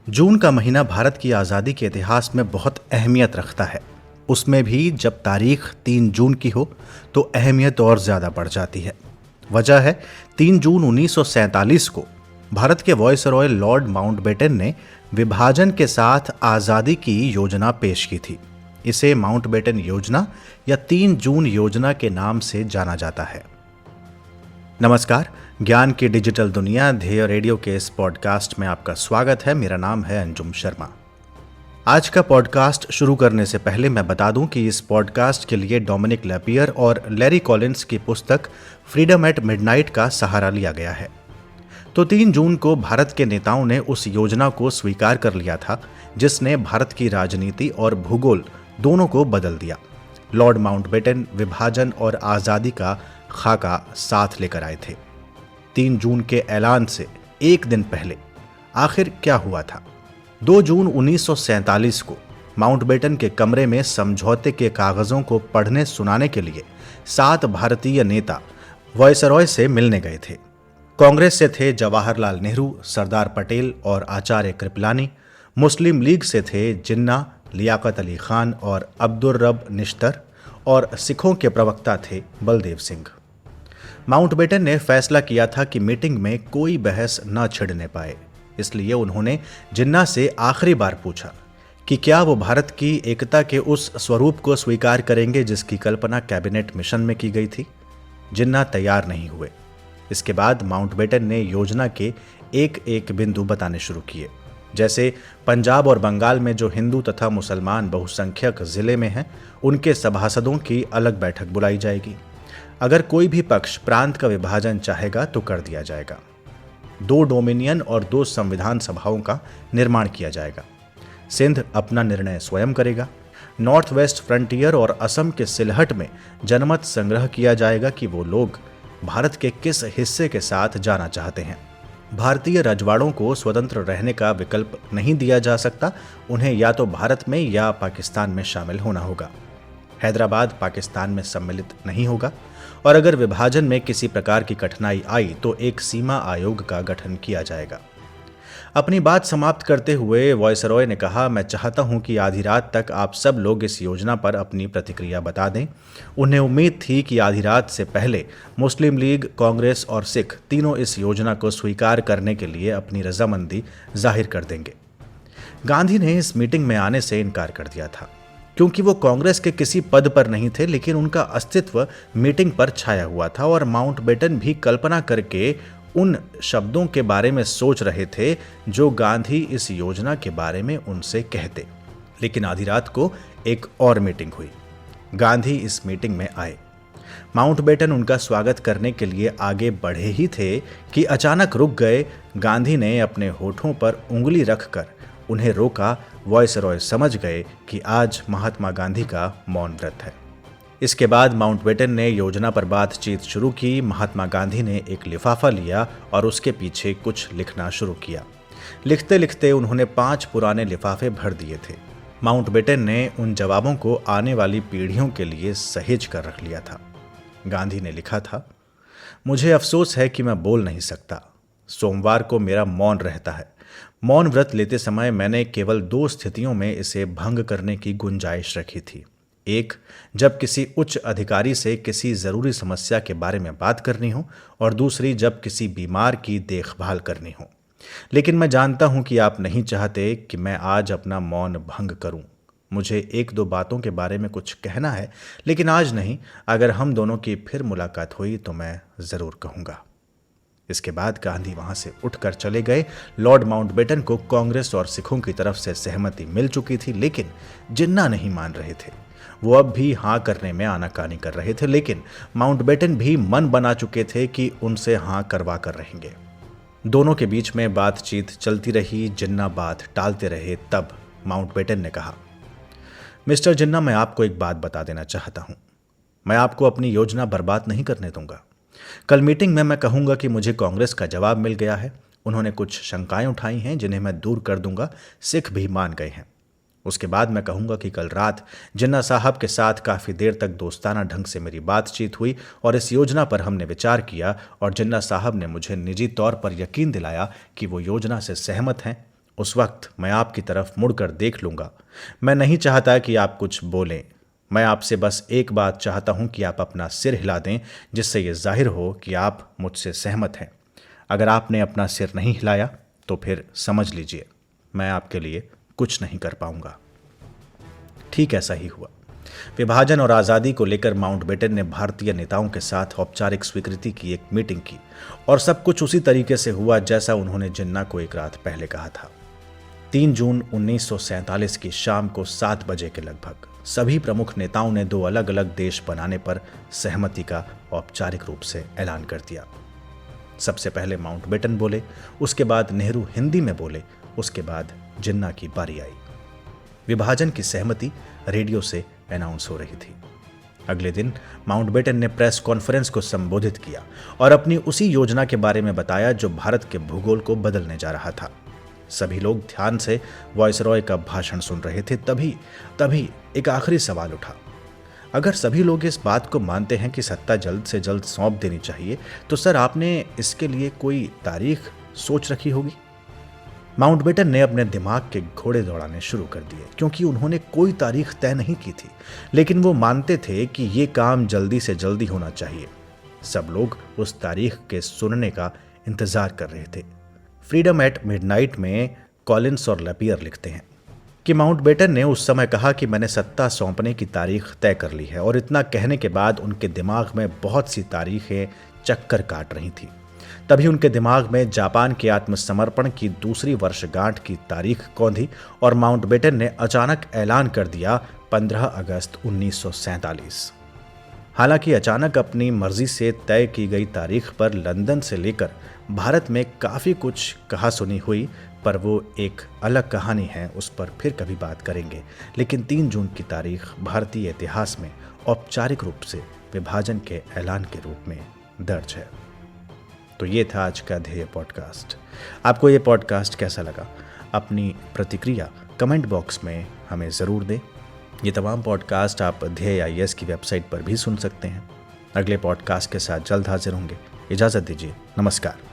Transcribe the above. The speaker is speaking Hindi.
जून का महीना भारत की आज़ादी के इतिहास में बहुत अहमियत रखता है। उसमें भी जब तारीख 3 जून की हो तो अहमियत और ज़्यादा बढ़ जाती है। वजह है 3 जून 1947 को भारत के वायसरॉय लॉर्ड माउंटबेटन ने विभाजन के साथ आज़ादी की योजना पेश की थी। इसे माउंटबेटन योजना या 3 जून योजना के नाम से जाना जाता है। नमस्कार, ज्ञान की डिजिटल दुनिया ध्येय रेडियो के इस पॉडकास्ट में आपका स्वागत है। मेरा नाम है अंजुम शर्मा। आज का पॉडकास्ट शुरू करने से पहले मैं बता दूं कि इस पॉडकास्ट के लिए डोमिनिक लैपियर और लैरी कॉलिंस की पुस्तक फ्रीडम एट मिडनाइट का सहारा लिया गया है। तो 3 जून को भारत के नेताओं ने उस योजना को स्वीकार कर लिया था जिसने भारत की राजनीति और भूगोल दोनों को बदल दिया। लॉर्ड माउंटबेटन विभाजन और आज़ादी का खाका साथ लेकर आए थे। 3 जून के ऐलान से एक दिन पहले आखिर क्या हुआ था? 2 जून 1947 को माउंटबेटन के कमरे में समझौते के कागजों को पढ़ने सुनाने के लिए 7 भारतीय नेता वायसरॉय से मिलने गए थे। कांग्रेस से थे जवाहरलाल नेहरू, सरदार पटेल और आचार्य कृपलानी। मुस्लिम लीग से थे जिन्ना, लियाकत अली खान और अब्दुर रब निश्तर, और सिखों के प्रवक्ता थे बलदेव सिंह। माउंटबेटन ने फैसला किया था कि मीटिंग में कोई बहस न छिड़ने पाए, इसलिए उन्होंने जिन्ना से आखिरी बार पूछा कि क्या वो भारत की एकता के उस स्वरूप को स्वीकार करेंगे जिसकी कल्पना कैबिनेट मिशन में की गई थी। जिन्ना तैयार नहीं हुए। इसके बाद माउंटबेटन ने योजना के एक एक बिंदु बताने शुरू किए, जैसे पंजाब और बंगाल में जो हिंदू तथा मुसलमान बहुसंख्यक जिले में हैं, उनके सभासदों की अलग बैठक बुलाई जाएगी। अगर कोई भी पक्ष प्रांत का विभाजन चाहेगा तो कर दिया जाएगा। 2 डोमिनियन और 2 संविधान सभाओं का निर्माण किया जाएगा। सिंध अपना निर्णय स्वयं करेगा। नॉर्थ वेस्ट फ्रंटियर और असम के सिलहट में जनमत संग्रह किया जाएगा कि वो लोग भारत के किस हिस्से के साथ जाना चाहते हैं। भारतीय रजवाड़ों को स्वतंत्र रहने का विकल्प नहीं दिया जा सकता, उन्हें या तो भारत में या पाकिस्तान में शामिल होना होगा। हैदराबाद पाकिस्तान में सम्मिलित नहीं होगा, और अगर विभाजन में किसी प्रकार की कठिनाई आई तो एक सीमा आयोग का गठन किया जाएगा। अपनी बात समाप्त करते हुए वायसरॉय ने कहा, मैं चाहता हूं कि आधी रात तक आप सब लोग इस योजना पर अपनी प्रतिक्रिया बता दें। उन्हें उम्मीद थी कि आधी रात से पहले मुस्लिम लीग, कांग्रेस और सिख तीनों इस योजना को स्वीकार करने के लिए अपनी रजामंदी जाहिर कर देंगे। गांधी ने इस मीटिंग में आने से इनकार कर दिया था, क्योंकि वो कांग्रेस के किसी पद पर नहीं थे, लेकिन उनका अस्तित्व मीटिंग पर छाया हुआ था और माउंटबेटन भी कल्पना करके उन शब्दों के बारे में सोच रहे थे जो गांधी इस योजना के बारे में उनसे कहते। लेकिन आधी रात को एक और मीटिंग हुई। गांधी इस मीटिंग में आए। माउंटबेटन उनका स्वागत करने के लिए आगे बढ़े ही थे कि अचानक रुक गए। गांधी ने अपने होठों पर उंगली रखकर उन्हें रोका। वायसरॉय समझ गए कि आज महात्मा गांधी का मौन व्रत है। इसके बाद माउंटबेटन ने योजना पर बातचीत शुरू की। महात्मा गांधी ने एक लिफाफा लिया और उसके पीछे कुछ लिखना शुरू किया। लिखते लिखते उन्होंने 5 पुराने लिफाफे भर दिए थे। माउंटबेटन ने उन जवाबों को आने वाली पीढ़ियों के लिए सहेज कर रख लिया था। गांधी ने लिखा था, मुझे अफसोस है कि मैं बोल नहीं सकता। सोमवार को मेरा मौन रहता है। मौन व्रत लेते समय मैंने केवल 2 स्थितियों में इसे भंग करने की गुंजाइश रखी थी। एक, जब किसी उच्च अधिकारी से किसी जरूरी समस्या के बारे में बात करनी हो, और दूसरी, जब किसी बीमार की देखभाल करनी हो। लेकिन मैं जानता हूं कि आप नहीं चाहते कि मैं आज अपना मौन भंग करूं। मुझे 1-2 बातों के बारे में कुछ कहना है, लेकिन आज नहीं। अगर हम दोनों की फिर मुलाकात हुई तो मैं जरूर कहूंगा। इसके बाद गांधी वहां से उठकर चले गए। लॉर्ड माउंटबेटन को कांग्रेस और सिखों की तरफ से सहमति मिल चुकी थी, लेकिन जिन्ना नहीं मान रहे थे। वो अब भी हाँ करने में आनाकानी कर रहे थे, लेकिन माउंटबेटन भी मन बना चुके थे कि उनसे हाँ करवा कर रहेंगे। दोनों के बीच में बातचीत चलती रही। जिन्ना बात टालते रहे। तब माउंटबेटन ने कहा, मिस्टर जिन्ना, मैं आपको एक बात बता देना चाहता हूं। मैं आपको अपनी योजना बर्बाद नहीं करने दूंगा। कल मीटिंग में मैं कहूंगा कि मुझे कांग्रेस का जवाब मिल गया है। उन्होंने कुछ शंकाएं उठाई हैं जिन्हें मैं दूर कर दूंगा। सिख भी मान गए हैं। उसके बाद मैं कहूंगा कि कल रात जिन्ना साहब के साथ काफ़ी देर तक दोस्ताना ढंग से मेरी बातचीत हुई और इस योजना पर हमने विचार किया, और जिन्ना साहब ने मुझे निजी तौर पर यकीन दिलाया कि वो योजना से सहमत हैं उस वक्त मैं आपकी तरफ मुड़कर देख लूंगा। मैं नहीं चाहता कि आप कुछ बोलें। मैं आपसे बस एक बात चाहता हूं कि आप अपना सिर हिला दें, जिससे यह जाहिर हो कि आप मुझसे सहमत हैं। अगर आपने अपना सिर नहीं हिलाया तो फिर समझ लीजिए मैं आपके लिए कुछ नहीं कर पाऊंगा। ठीक ऐसा ही हुआ। विभाजन और आज़ादी को लेकर माउंटबेटन ने भारतीय नेताओं के साथ औपचारिक स्वीकृति की एक मीटिंग की और सब कुछ उसी तरीके से हुआ जैसा उन्होंने जिन्ना को एक रात पहले कहा था। 3 जून 1947 की शाम को 7 बजे के लगभग सभी प्रमुख नेताओं ने 2 अलग अलग देश बनाने पर सहमति का औपचारिक रूप से ऐलान कर दिया। सबसे पहले माउंटबेटन बोले, उसके बाद नेहरू हिंदी में बोले, उसके बाद जिन्ना की बारी आई। विभाजन की सहमति रेडियो से अनाउंस हो रही थी। अगले दिन माउंटबेटन ने प्रेस कॉन्फ्रेंस को संबोधित किया और अपनी उसी योजना के बारे में बताया जो भारत के भूगोल को बदलने जा रहा था। सभी लोग ध्यान से वायसरॉय का भाषण सुन रहे थे। तभी एक आखिरी सवाल उठा। अगर सभी लोग इस बात को मानते हैं कि सत्ता जल्द से जल्द सौंप देनी चाहिए, तो सर आपने इसके लिए कोई तारीख सोच रखी होगी? माउंटबेटन ने अपने दिमाग के घोड़े दौड़ाने शुरू कर दिए, क्योंकि उन्होंने कोई तारीख तय नहीं की थी, लेकिन वो मानते थे कि ये काम जल्दी से जल्दी होना चाहिए। सब लोग उस तारीख के सुनने का इंतजार कर रहे थे। फ्रीडम एट मिडनाइट में कॉलिंस और लपियर लिखते हैं कि माउंटबेटन ने उस समय कहा कि मैंने सत्ता सौंपने की तारीख तय कर ली है, और इतना कहने के बाद उनके दिमाग में बहुत सी तारीखें चक्कर काट रही थी। तभी उनके दिमाग में जापान के आत्मसमर्पण की दूसरी वर्षगांठ की तारीख कौंधी और माउंटबेटन ने अचानक ऐलान कर दिया 15 अगस्त 1947। हालांकि अचानक अपनी मर्जी से तय की गई तारीख पर लंदन से लेकर भारत में काफ़ी कुछ कहा सुनी हुई, पर वो एक अलग कहानी है, उस पर फिर कभी बात करेंगे। लेकिन 3 जून की तारीख भारतीय इतिहास में औपचारिक रूप से विभाजन के ऐलान के रूप में दर्ज है। तो ये था आज का ध्येय पॉडकास्ट। आपको ये पॉडकास्ट कैसा लगा? अपनी प्रतिक्रिया कमेंट बॉक्स में हमें ज़रूर दें। ये तमाम पॉडकास्ट आप ध्येय IAS की वेबसाइट पर भी सुन सकते हैं। अगले पॉडकास्ट के साथ जल्द हाजिर होंगे। इजाज़त दीजिए। नमस्कार।